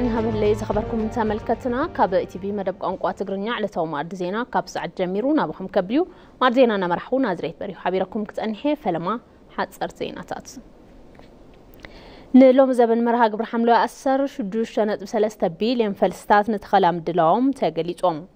سمعنا بالليل خبركم تملكتنا كاب تي في مدب قنقوا تقرنيا على تو مارد زينا كاب ساعة جميرون أبوهم كبليو مارد زينا أنا مرحو نازريت بريو حبيركم كتأنحي فلما حتصر زيناتات نلوم زبن مرها قبر حملو أسر شدوش شنط بسلسة بيليون فلستات نتخلام دلوم تاقليتهم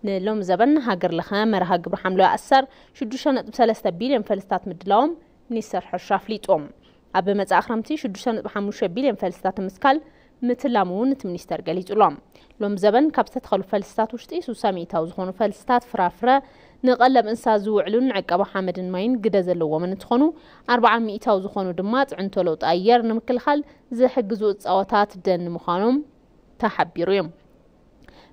نلوم زبن هاقر لخا مرها قبر حملو أسر شدوش شنط بسلسة بيليون فلستات مدلوم نيسر حرشاف ليتهم أبي متى أخرمتي شدوش شنط بحموش بيليون فلستات مسكال متلامون تمنيستر قليت لهم لوم زبن كابتت خلو فلستات وشتي سوساميتا وزخونو فلستات فرافرة نقلب انسازو علون عقب حمد ماين قدا زلو من تخونو 400 وزخونو دمات عنتولو تأير نمكل خل زي حقزو تصاوتات دن مخانوم تحبيرويم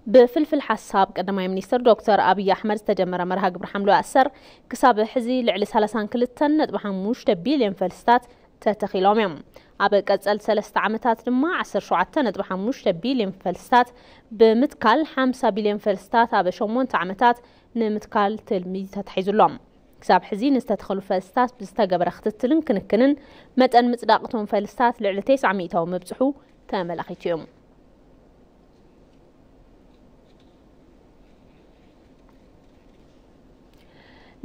بفلفل حساب قدما منيستر دكتور أبي أحمد استجمر مرها قبر حملو أسر كساب حزي لعلي سالسان كلتن نتبحموش تبيلين فلستات تتخيلهم يوم أبقى قتل 3 عامتات لما 10 نتبحموش تبيلين فلستات بمتكال 5 بليون فلستات أبقى شومون عامتات نمتكال تلميذ تتحيزو لهم كساب حزين استدخلوا فلستات بستقبر اختتلن كنكنن متأن متداقتهم فلستات لعلى 900 ومبزحو تامل أخيت يوم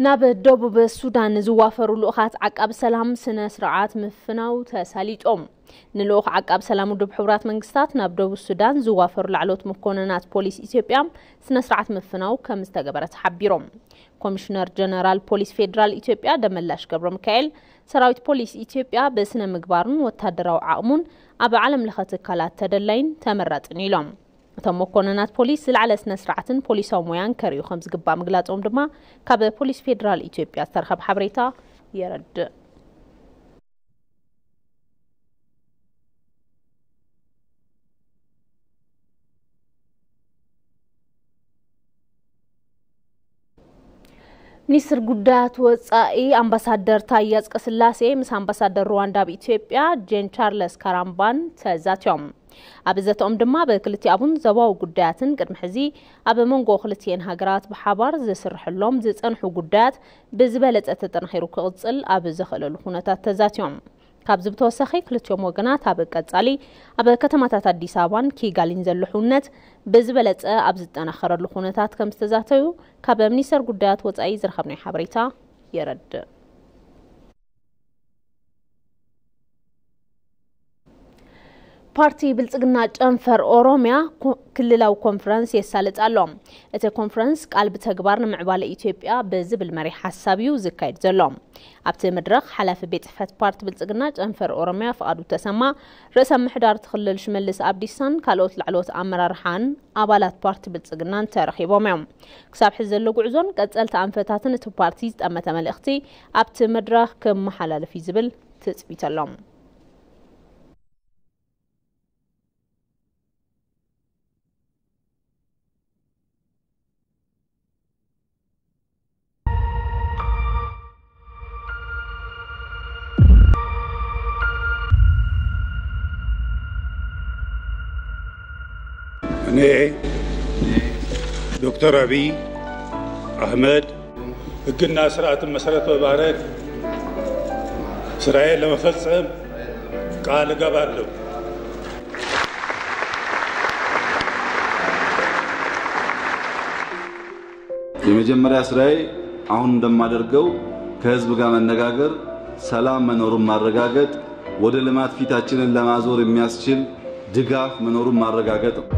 ناب الدوب بالسودان زوافر اللوخات عقاب سلام سنة سرعات مفناو تساليتهم نلوخ عقاب سلام ودب حورات منقستات ناب دوب السودان زوافر لعلوت مكوننات بوليس إثيوبيا سنة سرعات مفناو كمستقبرت حبيرهم كوميشنر جنرال بوليس فيدرال إثيوبيا دملاش قبر مكايل سراويت بوليس إثيوبيا بسنة مقبارن وتهدروا عقمون أبا علم لختكالات تدلين تمرت نيلهم تم مكوننات بوليس على سنة سرعة بوليس وميان كريو 5 قبا مقلاتهم دما كاب بوليس فيدرال إثيوبيا ترخب حبريتا يرد منيستر قدات وصائي أمباسادر تاياز كسلاسي مس أمباسادر رواندا بإثيوبيا جين تشارلز كارامبان تزاتيوم أبزتهم دما بكلتي أبون زواو قداتن قد محزي أب منغو خلتين هاقرات بحابار زي سرح اللوم زي تنحو قدات بزبالة أتتنخيرو كغتصل أبز خلال خونتات تزاتيوم كابز بتوسخي كلتيوم وقنات أب قدسالي أب كتماتات الديسابان كي قالين زلحونت بزبالة أبز تنخير اللخونتات كمستزاتيو كاب منيسر قدات وطأي زرخبني حبريتا يرد بارتي بلتقنا جنفر أوروميا كللاو كونفرنس يسالت ألوم إتا كونفرنس قال بتقبارنا معبال إثيوبيا بزبل مري حسابيو زكايد زلوم أبت مدرخ حلاف بيت فات بارت بلتقنا جنفر أوروميا فقادو تسمى رسم محدار تخلل شملس أبديسان كالوت لعلوت أمرار حان أبالات بارت بلتقنا تاريخيبوم يوم كساب حزلو قعزون قد سألت أنفتاتن إتو بارتيز أمتا مليختي أبت مدرخ كم محلال في زبل تثبيت اللوم أنا دكتور أبي أحمد قلنا سرعة المسارات وبارك إسرائيل لما فصم قال قبر له የመጀመሪያ ስራዬ አሁን እንደማደርገው ከህዝብ ጋር መነጋገር ሰላም መኖሩን ማረጋገጥ ወደ ልማት ፊታችንን ለማዞር የሚያስችል ድጋፍ መኖሩን ማረጋገጥ ነው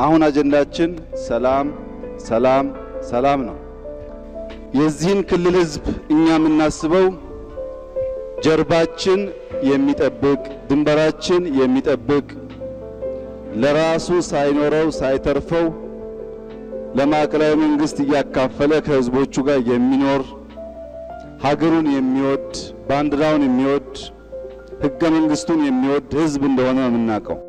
አሁን አጀንዳችን ሰላም ሰላም ሰላም ነው የዚህን ክልል ህዝብ እኛ የምናስበው ጀርባችን የሚጠብቅ ድንበራችን የሚጠብቅ ለራሱ ሳይኖረው ሳይተርፈው ለማዕከላዊ መንግስት ያካፈለ ከህዝቦቹ ጋር የሚኖር ሀገሩን የሚወድ ባንዲራውን የሚወድ ህገ መንግስቱን የሚወድ ህዝብ እንደሆነ ነው የምናውቀው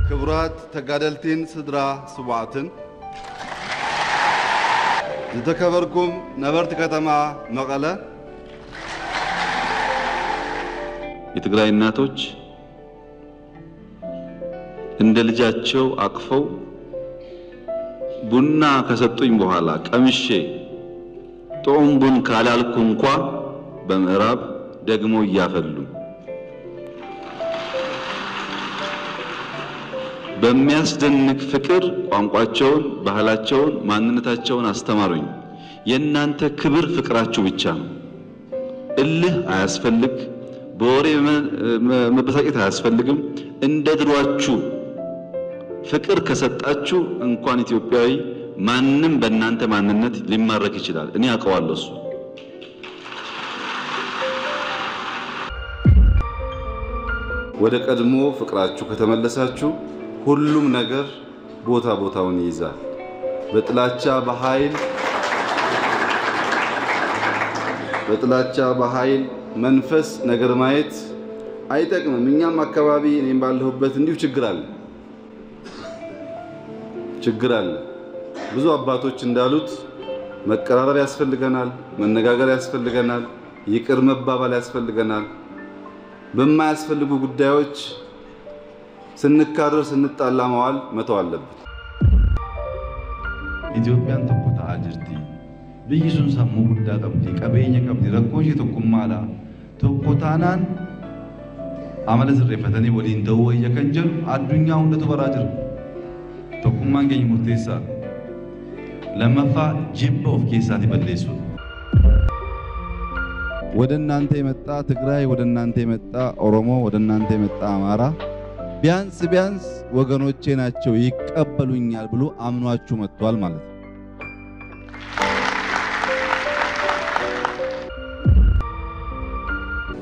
ክብራት ተጋደልቲን ስድራ ስዋዕትን ዝተከበርኩም ነበርት ከተማ መቀለ የትግራይ እናቶች እንደ ልጃቸው አቅፈው ቡና ከሰጡኝ በኋላ ቀምሼ ጦም ቡን ካላልኩ እንኳ በምዕራብ ደግሞ እያፈሉ በሚያስደንቅ ፍቅር ቋንቋቸውን፣ ባህላቸውን፣ ማንነታቸውን አስተማሩኝ። የእናንተ ክብር ፍቅራችሁ ብቻ ነው። እልህ አያስፈልግ፣ በወሬ መበሳጨት አያስፈልግም። እንደ ድሯችሁ ፍቅር ከሰጣችሁ እንኳን ኢትዮጵያዊ ማንንም በእናንተ ማንነት ሊማረክ ይችላል። እኔ አውቀዋለሁ እሱ። ወደ ቀድሞ ፍቅራችሁ ከተመለሳችሁ ሁሉም ነገር ቦታውን ይይዛል። በጥላቻ በኃይል መንፈስ ነገር ማየት አይጠቅምም። እኛም አካባቢ እኔም ባለሁበት እንዲሁ ችግር አለ። ብዙ አባቶች እንዳሉት መቀራረብ ያስፈልገናል፣ መነጋገር ያስፈልገናል፣ ይቅር መባባል ያስፈልገናል። በማያስፈልጉ ጉዳዮች ስንካረር ስንጣላ መዋል መተው አለበት። ኢትዮጵያን ተቆጣ አጅርቲ ብይሱን ሰሙ ጉዳ ቀብዲ ቀበየኛ ቀብዲ ረኮሽ ተቁማላ ተቆጣናን አመለ ዝሬፈተኒ ወሊን ደወየ ከንጀል አዱኛው እንደተበራጀር ተቁማን ገኝ ሙርቴሳ ለመፋ ጅብ ኦፍ ኬሳት ይበለሱ ወደናንተ የመጣ ትግራይ፣ ወደናንተ የመጣ ኦሮሞ፣ ወደናንተ የመጣ አማራ ቢያንስ ወገኖቼ ናቸው ይቀበሉኛል ብሎ አምኗችሁ መጥቷል ማለት ነው።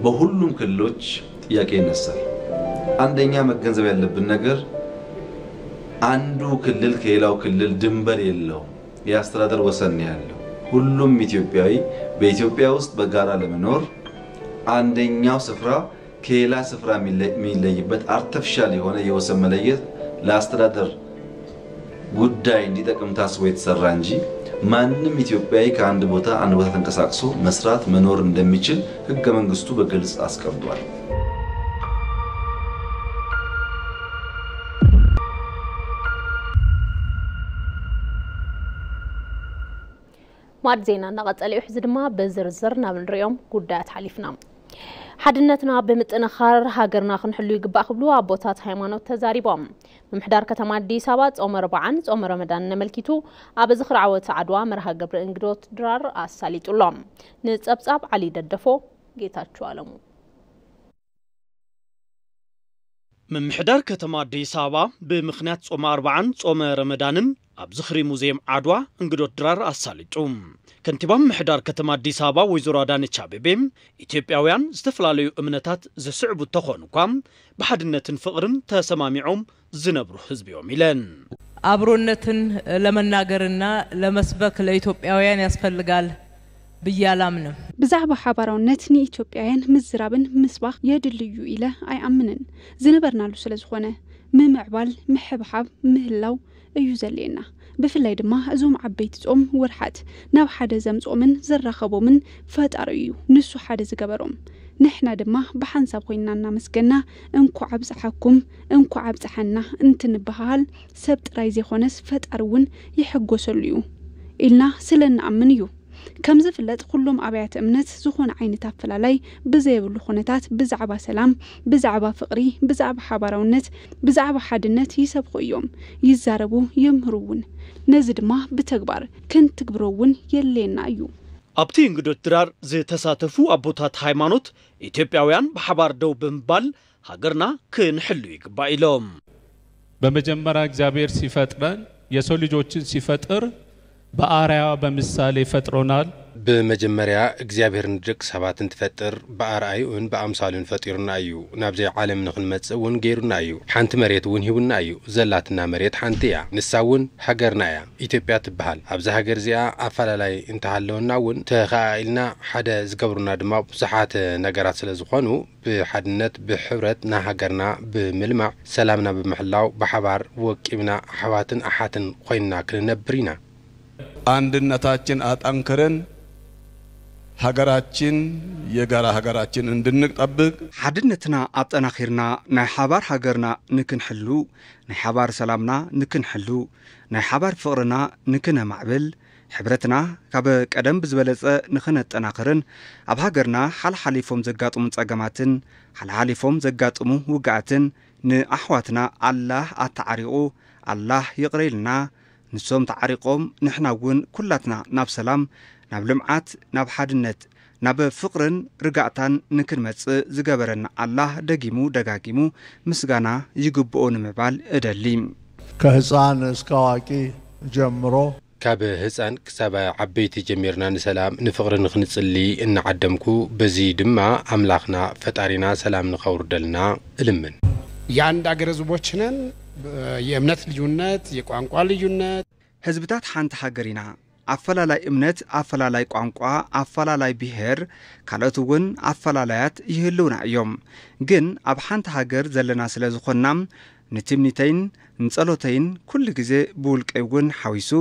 በሁሉም ክልሎች ጥያቄ ይነሳል። አንደኛ መገንዘብ ያለብን ነገር አንዱ ክልል ከሌላው ክልል ድንበር የለው፣ የአስተዳደር ወሰን ያለው። ሁሉም ኢትዮጵያዊ በኢትዮጵያ ውስጥ በጋራ ለመኖር አንደኛው ስፍራ ከሌላ ስፍራ የሚለይበት አርቲፊሻል የሆነ የወሰን መለየት ለአስተዳደር ጉዳይ እንዲጠቅም ታስቦ የተሰራ እንጂ ማንንም ኢትዮጵያዊ ከአንድ ቦታ አንድ ቦታ ተንቀሳቅሶ መስራት መኖር እንደሚችል ሕገ መንግስቱ በግልጽ አስቀምጧል። ማድ ዜና ነቀጸለ ይሕዝ ድማ በዝርዝር ናብ ንሪኦም ጉዳያት ሓሊፍና ሓድነትና ብምጥንኻር ሃገርና ክንሕሉ ይግባእ ክብሉ ኣቦታት ሃይማኖት ተዛሪቦም ምምሕዳር ከተማ አዲስ አበባ ጾም 40 ጾም ረመዳን ነመልኪቱ ኣብ ዝኽሪ ዓወት ዓድዋ መርሃ ግብሪ እንግዶት ድራር ኣሳሊጡሎም ንጸብጻብ ዓሊ ደደፎ ጌታቸው አለሙ ምምሕዳር ከተማ አዲስ አበባ ብምኽንያት ጾም 40 ጾም ረመዳንን ኣብ ዝኽሪ ሙዚየም ዓድዋ እንግዶት ድራር ኣሳሊጡ ከንቲባ ምምሕዳር ከተማ አዲስ አበባ ወይዘሮ አዳነች አቤቤ ኢትዮጵያውያን ዝተፈላልዩ እምነታት ዘስዕቡ ተኾኑኳም በሓድነትን ፍቅርን ተሰማሚዖም ዝነብሩ ህዝብዮም ኢለን አብሮነትን ለመናገርና ለመስበክ ለኢትዮጵያውያን ያስፈልጋል ብያላምንም ብዛዕባ ሓባራውነት ንኢትዮጵያውያን ምዝራብን ምስባኽ የድልዩ ኢለ ኣይኣምንን ዝነበርናሉ ስለዝኾነ ምምዕባል ምሕብሓብ ምህላው እዩ ዘሌና بفلاي دما ازوم عبيت ጾም ወርሓት ናብ ሓደ ዘምጾምን ዘራኸቦምን ፈጣሪ እዩ ንሱ ሓደ ዝገበሮም ንሕና ድማ በሓንሳብ ኮይናና መስገና እንኩ ዓብጽሐኩም እንኩ ዓብጽሐና እንትንበሃል ሰብ ጥራይ ዘይኾነስ ፈጣሪውን ይሕጎሰሉ እዩ ኢልና ስለናኣምን እዩ ከም ዝፍለጥ ሁሉም አብያተ እምነት ዝኾነ ዓይነት አፈላላይ ብዘይብሉ ኹነታት ብዛዕባ ሰላም ብዛዕባ ፍቅሪ ብዛዕባ ሓባራውነት ብዛዕባ ሓድነት ይሰብኹ እዮም ይዛረቡ ይምሩውን ነዚ ድማ ብተግባር ክንትግብሮውን የሌና እዩ ኣብቲ እንግዶት ድራር ዝተሳተፉ ኣቦታት ሃይማኖት ኢትዮጵያውያን በሓባር ደው ብምባል ሃገርና ክንሕሉ ይግባእ ኢሎም በመጀመሪያ እግዚአብሔር ሲፈጥረን የሰው ልጆችን ሲፈጥር በአርአያ በምሳሌ ፈጥሮናል በመጀመሪያ እግዚአብሔርን ድቅ ሰባትን ተፈጥር በአርአዩን በአምሳሉን ፈጥሩና እዩ ናብዚ ዓለም ንኽንመጽውን ገይሩና እዩ ሓንቲ መሬት ውን ሂቡና እዩ ዘላትና መሬት ሓንቲያ ንሳውን ሃገርና እያ ኢትዮጵያ ትበሃል ኣብዛ ሃገር እዚኣ ኣፈላላይ እንተሃለውና ውን ተኻኢልና ሓደ ዝገብሩና ድማ ብዙሓት ነገራት ስለዝኾኑ ብሓድነት ብሕብረት ና ሃገርና ብምልማዕ ሰላምና ብምሕላው በሓባር ወቂብና ኣሕዋትን ኣሓትን ኮይንና ክንነብር ኢና አንድነታችን አጣንክረን ሀገራችን የጋራ ሀገራችን እንድንጠብቅ ሓድነትና አጠናኺርና ናይ ሓባር ሃገርና ንክንሕሉ ናይ ሓባር ሰላምና ንክንሕሉ ናይ ሓባር ፍቅርና ንክነማዕብል ሕብረትና ካብ ቀደም ብዝበለጸ ንክነጠናኽርን ኣብ ሃገርና ሓልሓሊፎም ዘጋጥሙ ጸገማትን ሓልሓሊፎም ዘጋጥሙ ውግኣትን ንኣሕዋትና አላህ አተዓሪቁ አላህ ይቅረይልና ንሶም ተዓሪቆም ንሕና እውን ኩላትና ናብ ሰላም ናብ ልምዓት ናብ ሓድነት ናብ ፍቅርን ርጋዕታን ንክንመጽእ ዝገበረና አላህ ደጊሙ ደጋጊሙ ምስጋና ይግብኦ ንምባል እደሊ ከህፃን እስከ አዋቂ ጀምሮ ካብ ህፃን ክሳብ ዓበይቲ ጀሚርና ንሰላም ንፍቅሪ ንክንጽሊ እናዓደምኩ በዚ ድማ አምላኽና ፈጣሪና ሰላም ንኸውርደልና እልምን የአንድ አገር ህዝቦች ነን የእምነት ልዩነት የቋንቋ ልዩነት ህዝብታት ሓንቲ ሃገሪና አፈላላይ እምነት አፈላላይ ቋንቋ አፈላላይ ብሔር ካልኦትውን አፈላላያት ይህልውና እዮም ግን ኣብ ሓንቲ ሃገር ዘለና ስለዝኾና ንትምኒተይን ንጸሎተይን ኩሉ ግዜ ብውልቀይውን ሓዊሱ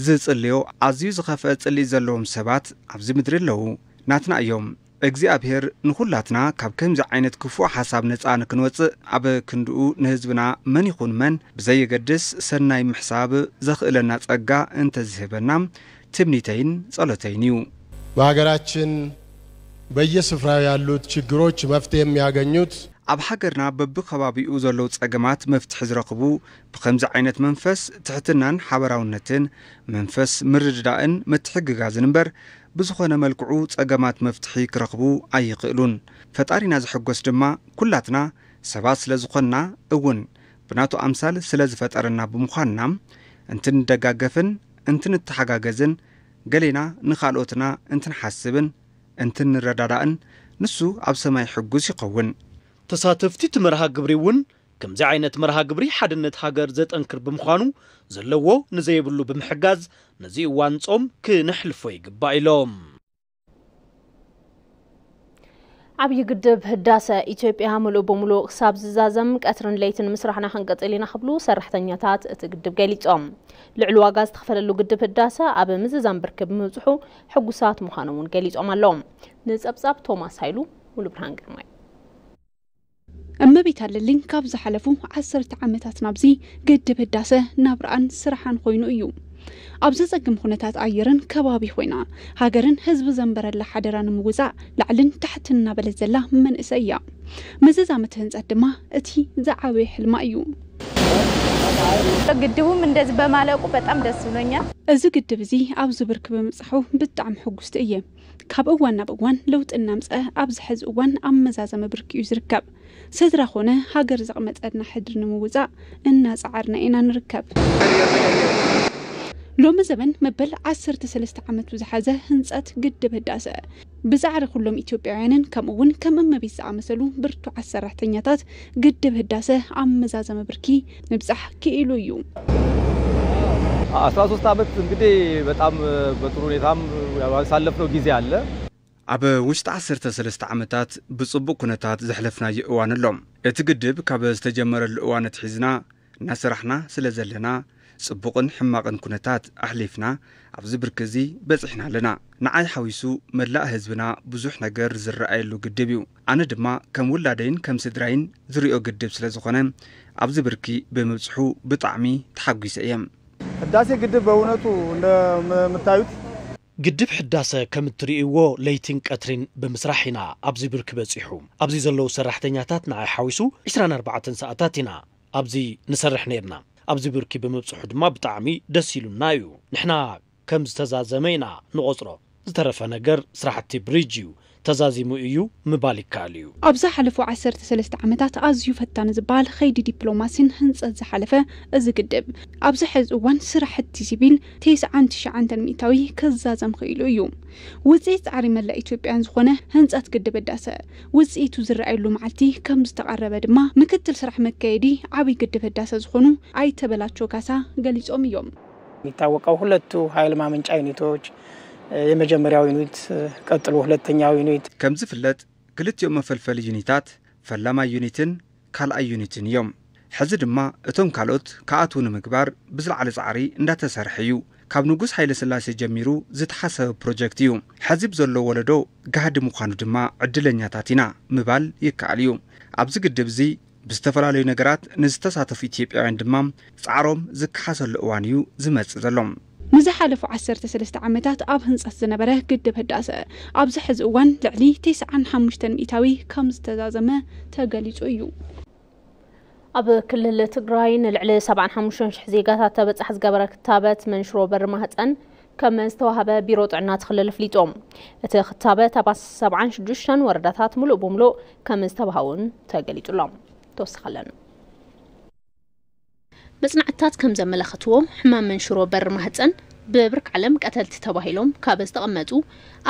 ዝጽልዮ ኣዝዩ ዝኸፍአ ጽልኢ ዘለዎም ሰባት ኣብዚ ምድሪ ኣለዉ ናትና እዮም እግዚአብሔር ንኹላትና ካብ ከምዚ ዓይነት ክፉእ ሓሳብ ነፃ ንክንወፅእ ኣብ ክንድኡ ንህዝብና መን ይኹን መን ብዘየገድስ ሰናይ ምሕሳብ ዘኽእለና ጸጋ እንተዝህበና ትምኒተይን ጸሎተይን እዩ በሀገራችን በየስፍራው ያሉት ችግሮች መፍትሄ የሚያገኙት ኣብ ሃገርና በብኸባቢኡ ዘለው ጸገማት መፍትሒ ዝረኽቡ ብከምዚ ዓይነት መንፈስ ትሕትናን ሓበራውነትን መንፈስ ምርድዳእን ምትሕግጋዝን እምበር ብዝኾነ መልክዑ ጸገማት መፍትሒ ክረኽቡ ኣይኽእሉን ፈጣሪና ዝሕጎስ ድማ ኩላትና ሰባት ስለዝኾንና እውን ብናቱ ኣምሳል ስለዝፈጠረና ብምዃንና እንትንደጋገፍን እንትንተሓጋገዝን ገሌና ንኻልኦትና እንትንሓስብን እንትንረዳዳእን ንሱ ኣብ ሰማይ ሕጉስ ይኸውን ተሳተፍቲ መርሃ ግብሪ እውን ከምዚ ዓይነት መርሃ ግብሪ ሓድነት ሃገር ዘጠንክር ብምዃኑ ዘለዎ ንዘይብሉ ብምሕጋዝ ነዚ እዋን ጾም ክነሕልፎ ይግባእ ኢሎም ዓብይ ግድብ ህዳሴ ኢትዮጵያ ሙሉእ በሙሉእ ክሳብ ዝዛዘም ቀትርን ለይትን ምስራሕና ክንቀጽል ኢና ክብሉ ሰራሕተኛታት እቲ ግድብ ገሊጾም ልዕሊ ዋጋ ዝተኸፈለሉ ግድብ ህዳሴ ኣብ ምዝዛም ብርክብ ምብጽሑ ሕጉሳት ምዃኖም ገሊጾም ኣሎም ንጸብጻብ ቶማስ ሃይሉ ሙሉእ ብርሃን ግርማይ እመቤት አለልኝ ካብ ዝሓለፉ 10 ዓመታት ናብዚ ግድብ ህዳሴ ናብራን ስራሕን ኮይኑ እዩ ኣብዚ ጸግም ኩነታት ኣየርን ከባቢ ኮይና ሃገርን ህዝብ ዘንበረላ ሓደራን ምውፃእ ላዕልን ታሕትን በለት ዘላ መንእሰይ እያ ምዝዛመት ህንጸት ድማ እቲ ዝዓበየ ሕልማ እዩ ግድቡም እንደዚህ በማለቁ በጣም ደስ ብሎኛል እዚ ግድብ እዚ ኣብ ዝብርክ በመጽሑ ብጣዕሚ ሕጉስቲ እየ ካብ እዋን ናብ እዋን ለውጥ እናምፀ ኣብ ዝሕዝ እዋን ኣመዛዘመ ብርክ እዩ ዝርከብ ስድራ ኾነ ሃገር ዘቕመጠና ሕድር ንምውፃእ እናጻዓርና ኢና ንርከብ ሎሚ ዘመን መበል 13 ዓመት ዝሓዘ ህንጸት ግድብ ህዳሴ ብዛዕሪ ኩሎም ኢትዮጵያውያንን ከምኡውን ከም እመቤት ዝኣመሰሉ ብርቱዓት ሰራሕተኛታት ግድብ ህዳሴ ኣመዛዘመ ብርኪ ምብጻሕ ክኢሉ እዩ 13 ዓመት እንግዲህ በጣም በጥሩ ሁኔታም ያሳለፍነው ጊዜ አለ ኣብ ውሽጢ 13 ዓመታት ብጽቡቅ ኩነታት ዘሕለፍና ይእዋን ኣሎም እቲ ግድብ ካብ ዝተጀመረሉ እዋን ትሒዝና እናስራሕና ስለ ዘለና ጽቡቅን ሕማቅን ኩነታት ኣሕሊፍና ኣብዚ ብርክ እዚ በጽሕና ኣለና ንዓይ ሓዊሱ መላእ ህዝብና ብዙሕ ነገር ዝረኣየሉ ግድብ እዩ ኣነ ድማ ከም ውላደይን ከም ስድራይን ዝሪኦ ግድብ ስለ ዝኾነ ኣብዚ ብርኪ ብምብጽሑ ብጣዕሚ ተሓጒሰ እየ ህዳሴ ግድብ በእውነቱ እንደምታዩት ግድብ ሕዳሴ ከም ትርእይዎ ለይትን ቀትሪን ብምስራሕና ኣብዚ ብርክ በጽሑ ኣብዚ ዘለው ሰራሕተኛታት ንዓይ ሓዊሱ 24 ሰዓታት ኢና ኣብዚ ንሰርሕ ነርና ኣብዚ ብርኪ ብምብጽሑ ድማ ብጣዕሚ ደስ ይሉና እዩ ንሕና ከም ዝተዛዘመ ኢና ንቆጽሮ ዝተረፈ ነገር ስራሕቲ ብሪጅ እዩ ተዛዚሙ እዩ ምባል ይካኣል እዩ ኣብዛ ሓለፉ 13 ዓመታት ኣዝዩ ፈታኒ ዝበሃል ኸይዲ ዲፕሎማሲን ህንጸት ዝሓለፈ እዚ ግድብ ኣብዚ ሕዚ እዋን ስራሕቲ ሲቪል 99 ሚእታዊ ከዛዘም ክኢሉ እዩ ውጽኢት ጻዕሪ መላእ ኢትዮጵያን ዝኾነ ህንጸት ግድብ ህዳሴ ውጽኢቱ ዝረኣየሉ መዓልቲ ከም ዝተቃረበ ድማ ምክትል ስራሕ መካየዲ ዓብይ ግድብ ህዳሴ ዝኾኑ ኣይተበላቸው ካሳ ገሊጾም እዮም የሚታወቀው ሁለቱ ኃይል ማመንጫ ዩኒቶች የመጀመሪያው ዩኒት ቀጥሎ ሁለተኛው ዩኒት ከም ዝፍለጥ ክልቲኦም መፈልፈል ዩኒታት ፈላማይ ዩኒትን ካልኣይ ዩኒትን እዮም ሕዚ ድማ እቶም ካልኦት ከኣትው ንምግባር ብዝለዓለ ጻዕሪ እንዳተሰርሐ እዩ ካብ ንጉስ ኃይለ ሥላሴ ጀሚሩ ዝተሓሰበ ፕሮጀክት እዩ ሓዚብ ዘሎ ወለዶ ጋህዲ ምዃኑ ድማ ዕድለኛታት ኢና ምባል ይከኣል እዩ ኣብዚ ግድብ እዚ ብዝተፈላለዩ ነገራት ንዝተሳተፉ ኢትዮጵያውያን ድማ ጻዕሮም ዝከሓሰሉ እዋን እዩ ዝመጽእ ዘሎ ንዝሓለፉ 13 ዓመታት ኣብ ህንጸት ዝነበረ ግድብ ህዳሴ ኣብዚ ሕዚ እዋን ልዕሊ 95 ሚእታዊ ከም ዝተዛዘመ ተገሊጹ እዩ ኣብ ክልል ትግራይ ንልዕሊ 75,000 ዜጋታት ተበጻሕ ዝገበረ ክታበት መንሽሮ በር ማህፀን ከም ዝተዋሃበ ቢሮ ጥዕና ትኽልል ፍሊጦም እቲ ክታበት ኣብ 76 ወረዳታት ሙሉእ ብምሉእ ከም ዝተባሃውን ተገሊጹሎም ተወሰኸለን መጽናዕታት ከም ዘመለኸትዎም ሕማም መንሽሮ በር ማህፀን በብርክ ዓለም ቀተልቲ ተባሂሎም ካብ ዝተቐመጡ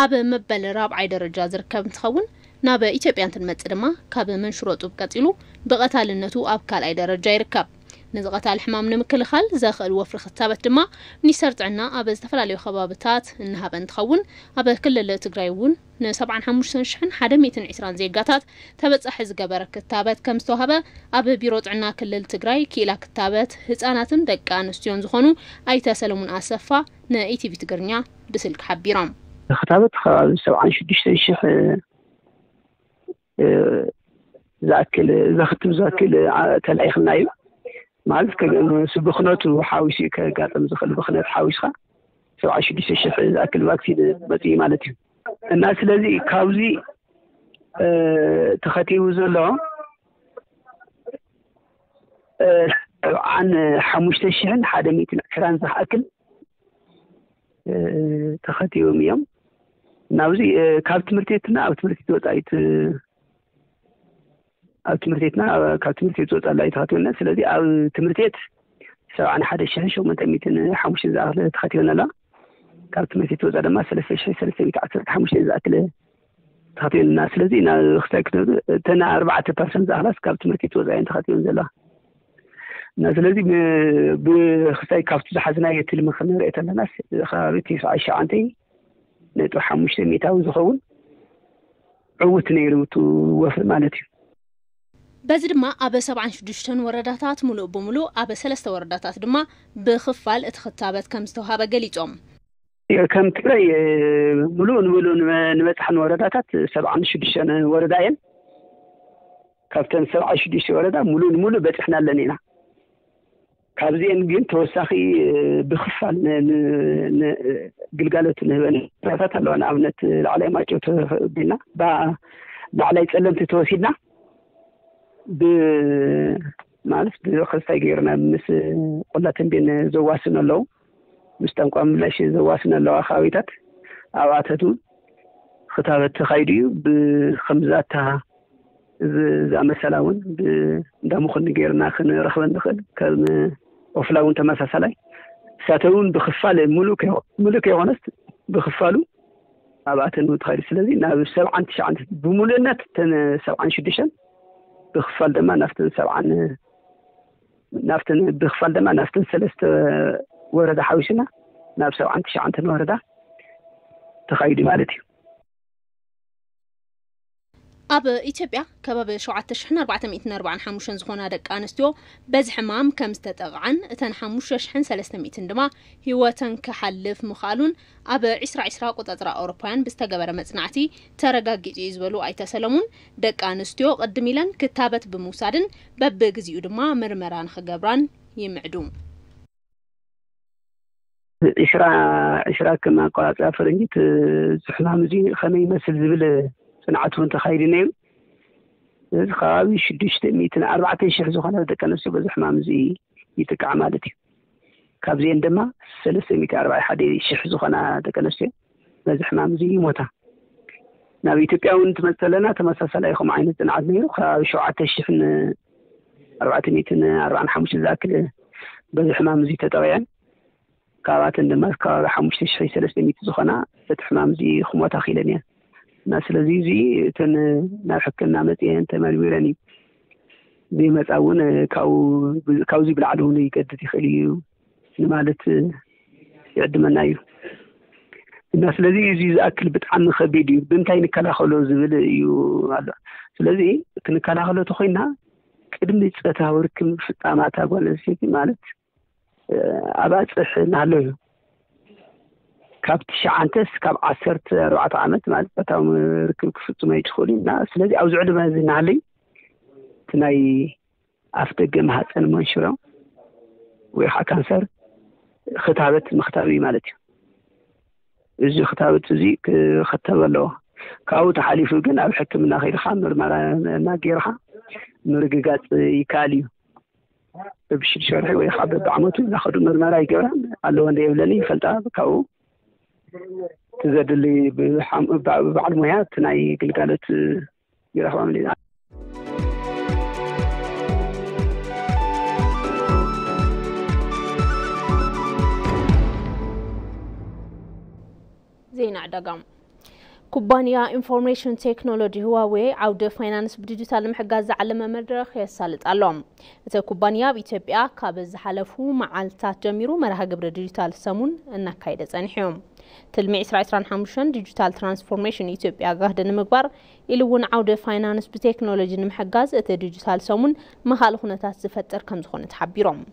ኣብ መበል ራብዓይ ደረጃ ዝርከብ እንትኸውን ናብ ኢትዮጵያ እንትንመጽእ ድማ ካብ መንሽሮ ጡብ ቀጺሉ ብቐታልነቱ ኣብ ካልኣይ ደረጃ ይርከብ ንዝቐታል ሕማም ንምክልኻል ዘኽእል ወፍሪ ክታበት ድማ ሚኒስተር ጥዕና ኣብ ዝተፈላለዩ ከባቢታት እንሃበ እንትኸውን ኣብ ክልል ትግራይ እውን ን75,120 ዜጋታት ተበጻሒ ዝገበረ ክታበት ከም ዝተዋሃበ ኣብ ቢሮ ጥዕና ክልል ትግራይ ኪላ ክታበት ህፃናትን ደቂ ኣንስትዮን ዝኾኑ ኣይተ ሰለሙን ኣሰፋ ንኢቲቪ ትግርኛ ብስልክ ሓቢሮም ክታበት 76,000 ዛክል ዘኽትብ ዛክል ተላይኽና እዩ ማለት ከስብኽነቱ ሓዊሲ ከጋጥም ዝኽእል ብኽነት ሓዊስኻ 76,000 ዛክል ቫክሲን መጽኢ ማለት እዩ እና ስለዚ ካብዚ ተኸቲቡ ዘሎ عن 5,120 ዝሓክል ተኸቲቦም እዮም ናብዚ ካብ ትምህርቲ ቤትና ኣብ ትምህርቲ ቤት ወጻኢት ኣብ ትምህርቲ ቤትና ካብ ትምህርቲ ቤት ወጻኢት ተኸቲቦና ስለዚ ኣብ ትምህርቲ ቤት 71,805 ዝኣክል ተኸቲቦና ካብ ትምህርቲ ቤት ወጻኢት ድማ 3,315 ዝኣክል ተኸቲቦና ስለዚ ናብ ክሳይ ክትነዱ ተና 4% ዝኣክላስ ካብ ትምህርቲ ቤት ወጻኢት ተኸቲቦም ዘላ እና ስለዚ ብክሳይ ካብቲ ዝሓዝናዮ ትልሚ ክንሪኦ ተለና ከባቢ 99.5 ሚእታዊ ዝኸውን ዕውት ነይሩ ወፍሪ ማለት እዩ በዚ ድማ ኣብ 76 ወረዳታት ሙሉእ ብምሉእ ኣብ 3 ወረዳታት ድማ ብኽፋል እቲ ክታበት ከም ዝተዋሃበ ገሊጾም ከም ትግራይ ሙሉእ ንበፅሐን ወረዳታት 76 ወረዳ እየን ካብተን 76 ወረዳ ሙሉእ በፅሕና ኣለና ኢና ካብዚአን ግን ተወሳኺ ብኽፋል ግልጋሎት ንህበን ወረዳታት ኣለዋ ንኣብነት ላዕላይ ማይጨው ተቢልና ላዕላይ ጸለምቲ ተወሲድና ማለት ብክስታይ ገይርና ምስ ቆላ ተንቤን ዘዋስኑ ኣለዉ ምስ ጠንቋ ምላሽ ዘዋስኑ ኣለዋ ከባቢታት ኣብኣተቱ ክታበት ተኻይዱ እዩ ብከምዛታ ዝኣመሰላ እውን እንዳምኹን ገይርና ክንረኽበን ንኽእል ከም ኦፍላውን ተመሳሳላይ ሳተውን ብኽፋል ሙሉእ ከይኾነስ ብኽፋሉ ኣብኣተን ተኻይዱ ስለዚ ናብ 79 ብሙሉእነት ተን 76 ብኽፋል ድማ ናፍተን 70 ናፍተን ብኽፋል ድማ ናፍተን 3 ወረዳ ሓዊስና ናብ 79 ወረዳ ተኻይዱ ማለት እዩ ኣብ ኢትዮጵያ ከባቢ 7,445 ዝኾና ደቂ ኣንስትዮ በዚ ሕማም ከም ዝተጠቕዓን እተን 5,300 ድማ ህይወተን ክሓልፍ ምኻሉን ኣብ 2020 ቁጥጥር ኣውሮፓውያን ብዝተገበረ መጽናዕቲ ተረጋጊጹ እዩ ዝበሉ ኣይተ ሰለሙን ደቂ ኣንስትዮ ቅድም ኢለን ክታበት ብምውሳድን በብግዚኡ ድማ ምርመራ ንኽገብራን ይምዕዱ 20 ከም ኣቆጻጽራ ፈረንጂት ሕማም እዚ ከመይ ይመስል ዝብል ጽንዓቱን ተኻይዱ ነይሩ እዚ ከባቢ 640,000 ዝኾነ ደቂ ኣንስትዮ በዚ ሕማም እዚ ይጥቃዕ ማለት እዩ ካብዚአን ድማ 341,000 ዝኾና ደቂ ኣንስትዮ በዚ ሕማም እዚ ይሞታ ናብ ኢትዮጵያ እውን ትመጽእ ዘለና ተመሳሳላይ ከም ዓይነት ጽንዓት ነይሩ ከባቢ 7,445 ዝኣክል በዚ ሕማም እዚ ተጠቂዐን ካብኣተን ድማ ከባቢ 5,300 ዝኾና እቲ ሕማም እዚ ክሞታ ኺለን እየን እና ስለዚ እዚ እተን ናብ ሕክምና መጽአን ተመርሚረን ብመጻ እውን ካብዚ ብላዕሊ እውን ይገድድ ይኽእል እዩ ንማለት ይዕድመና እዩ እና ስለዚ እዚ ዝኣክል ብጣዕሚ ከቢድ እዩ ብምንታይ ንከላኸሎ ዝብል እዩ ኣሎ ስለዚ ክንከላኸሎ ተኾይና ቅድሚ ፆታዊ ርክብ ፍጻማታ ጓል ኣንስተይቲ ማለት ኣባፅሕ እናሃሎ እዩ ካብ 9 እስካብ 14 ዓመት ማለት በጣም ርክብ ክፍጽሙ ይችላልና ስለዚህ ኣብ ዝዕድመ ዝናለይ ትናይ ኣፍደገ ማህፀን መንሽሮ ወይ ካንሰር ختابت مختابي مالتي እዚ ختابت እዚ ከተበሎ ካው ተሓሊፉ ግን ኣብ ሕክምና ኸይድኻ ምርመራ ናገርኻ ምርግጋጽ ይካልዩ ብሽል ሸርሒ ወይ ካብ ብዓመቱ ናኸዱ ምርመራ ይገራ ኣለው እንደ ይብለኒ ፈልጣ ካው ትዘድሊ ብባዕል ሞያ ትናይ ግልጋሎት ይረኽባ ምሊና زين عدقام كوبانيا انفورميشن تكنولوجي هواوي عودة فاينانس بديجيتال محجز على مدرخ يسالت علوم إذا كوبانيا بإثيوبيا كابز حلفو معالتات جميرو مرها قبل ديجيتال سمون إنك كايدة زنحيهم تلميع إسرائيل حمشن ديجيتال ترانسفورميشن إثيوبيا قاعدة نمكبر إلون عودة فاينانس بتكنولوجي محجز إذا ديجيتال سمون مهال خناتات زفتر كم زخونة حبيرهم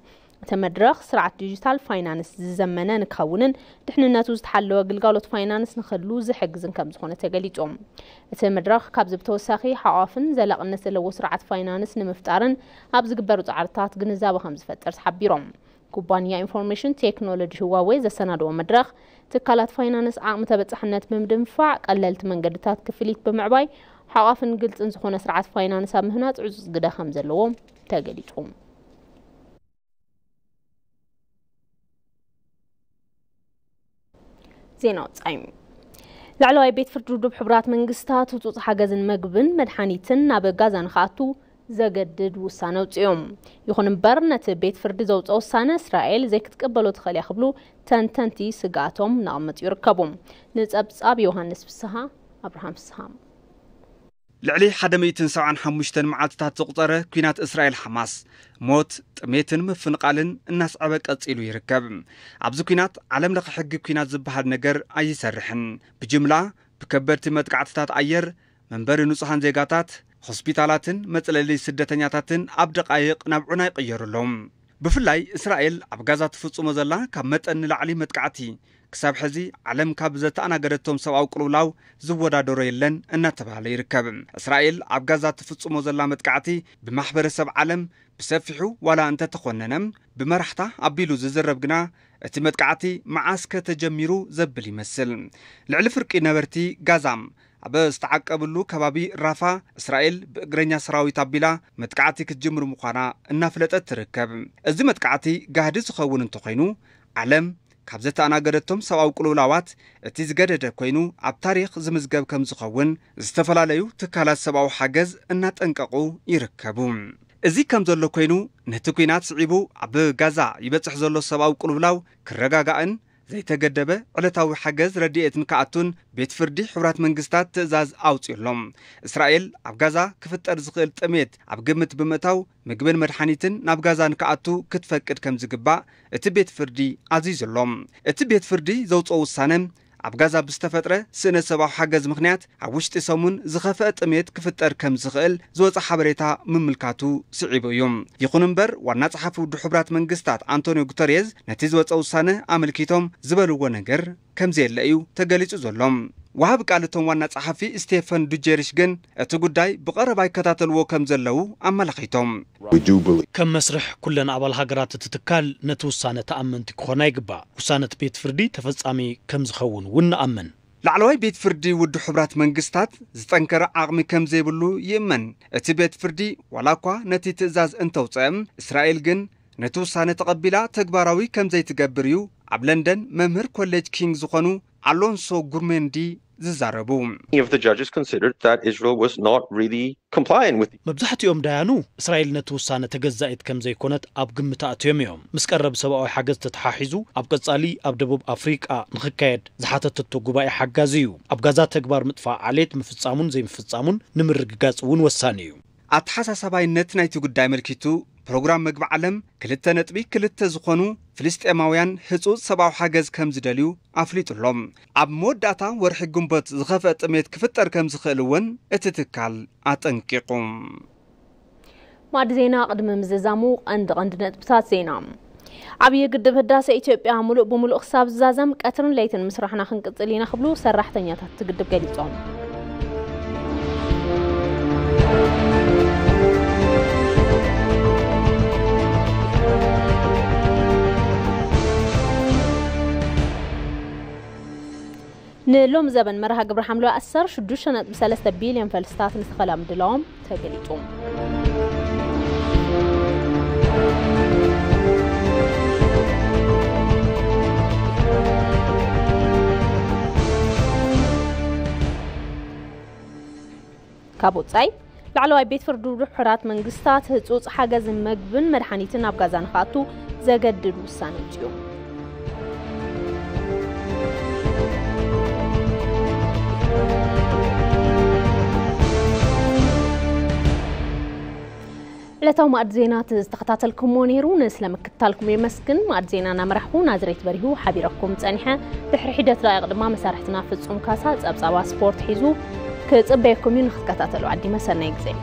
تمدرخ سرعة ديجيتال فاينانس زمنا نكونن دحنناتو زتحلو قلقالوت فاينانس نخلو زحقزن كم زخونة تقليتهم تمدرخ كابز بتوساخي حوافن زلق الناس اللي سرعة فاينانس نمفتارن هابز قبرو تعرطات قنزابة خمز فتر حبيرهم كوبانيا انفورميشن تكنولوجي هواوي زي سنادو مدرخ تكالات فاينانس عام تبتحنات ممدنفع قللت من قدتات كفليت بمعباي حوافن قلت انزخونة سرعة فاينانس مهنات عزوز قدا خمز اللوهم تقليتهم زينات عيم لعلوي بيت فرد بحبرات منقستات وتوص حجزن مقبن مدحانيتن ناب غازان خاطو زجدد وسانه وصيوم يخون برنت بيت فرد زوص وسانه اسرائيل زي كتقبلوا تخلي يخبلو تنتنتي سقاتهم نقمت يركبهم نصبصاب يوحنس فسها ابراهام سهام لعلي حدميتن سوعن حمشتن معاتታት زقطره ኩናት እስራኤል ሐማስ ሞት ጥሜትን ምፍንቃልን الناس عبق قصيلو يركب ابز ኩናት ዓለም ለኸ ሕግ ኩናት ዝበሃል ነገር ኣይሰርሕን بجمله بكبرت መጥቃዕትታት አየር መንበር ንጹሃን ዜጋታት ሆስፒታላትን መጽለሊ ስደተኛታትን ኣብ ደቃይቅ ናብዑና ይቀየሩሎም ብፍላይ እስራኤል ኣብ ጋዛ ትፍጽሞ ዘላ ካብ መጠን ላዕሊ መጥቃዕቲ كسب حزي علم كابزة أنا قررتهم سواء قلولاو زودا دوريلن النتبه يركب إسرائيل عبجازات تفص مزلمة كعتي بمحبر سب علم بسفحوا ولا أنت تخوننم بمرحته عبيلو زرب جنا اتمت كعتي معسكر تجميرو زبلي مثل العلفرق نبرتي جازام أبى استعقبلو كبابي رافا إسرائيل بقرنيا سراوي تابيلا متكعتي كتجمر مقانا النافلة تركب إذا متكعتي قاعد يسخون انتقينو علم كابزت أنا قررتهم سواء قلولاوات اتزجدد كوينو عب تاريخ زمزجب كم زخون استفلاليو تكالات سبعو حجز النات انققو يركبون ازي كم زلو كوينو نهتكوينات صعيبو عب غازا يبتصح زلو سبعو قلولاو كرقاقاقن زي تقدبه علتاو حجز رديئت مكاعتون بيت فردي حبرات منقستات تزاز اوتيلهم اسرائيل عب غازا كفتر زغيل تميت عب قمت بمتاو مقبن مرحانيتن ناب غازا نكاعتو كتفكد كم زقبا اتبيت فردي عزيز اللهم اتبيت فردي زوطو وسانم عب غازا بستفتره سنة سباو حجز مخنيات عوشت سامون زخفت اميت كفتر كم زغيل زوطا حبريتا مملكاتو سعيبو يوم يخوننبر وانا صحفو دو حبرات منقستات أنطونيو غوتيريز نتيز زوطو وسانه عملكيتهم زبالو ونقر كم زي اللقيو تقاليتو زولهم وهاب قالتهم وانا صحفي ستيفن دوجيريش جن اتقوداي بقرباي كتاتلو كم زلو عملكيتهم كم مسرح كلنا أول هجرات تتكال نتوسانة تأمن تكوناي جبا وسانة بيت فردي تفصامي كم زخون ونأمن لعلوي بيت فردي ودو حبرات منقستات زتنكر عقمي كم زي بلو يمن اتي بيت فردي ولاكوا نتي تزاز انتوصام اسرائيل جن نتوسانة تقبلا تكباراوي كم زي تقبريو عب لندن ممهر كوليج كينج زخونو ألونسو غورمندي Many of the judges considered that Israel was not really complying with مبزحت يوم ديانو إسرائيل نتوسانة تجزأت كم زي كونت أب قمتات يوم مسقرب سواء حجز تتحاحزو أب قصالي أب دبوب أفريقيا نخكايد زحاتة التوجباء حجازيو أب غازات تكبر مدفع عليت مفتصامون زي مفتصامون نمر جازون وسانيو أتحسس سباي النت نايتو قدام الكيتو برنامج مجمع علم كلتا نتبي كلتا زخونو فلسطيناويان حصوص سباو حجز كم زدليو أفليتلهم عب مود داتا ورح جنبت زخفت أميت كفتر كم زخلون اتتكال أتنقيقهم ماد زينا قدم مززامو عند نتبسات زينا عبي قدب هداسة إثيوبيا ملؤ بملؤ خساب زازم قطرن ليتن مسرحنا خنقصلينا خبلو سراحتنياتات تقدب قليصهم نلوم زبن مرها قبر حملو أثر شدوشنا ب3 بليون فلسطات نتخلام دلوم تقليتهم كابوتساي لعلواي بيت فردو حرات منقستات هتوص حاجز مقبن مرحانيتنا بغازان خاطو زقددو سانتيو لتو ماد زينات استقطاتلكم مونيرون اسلام كتالكم يمسكن ماد زينانا مرحبو نازريت بريهو حبيركم تصنيحه دحر حدت رايق دما مسارحتنا فصوم كاسا صبصابا سبورت حيزو كصبيكم ينخكتاتلو عدي مسناي غزي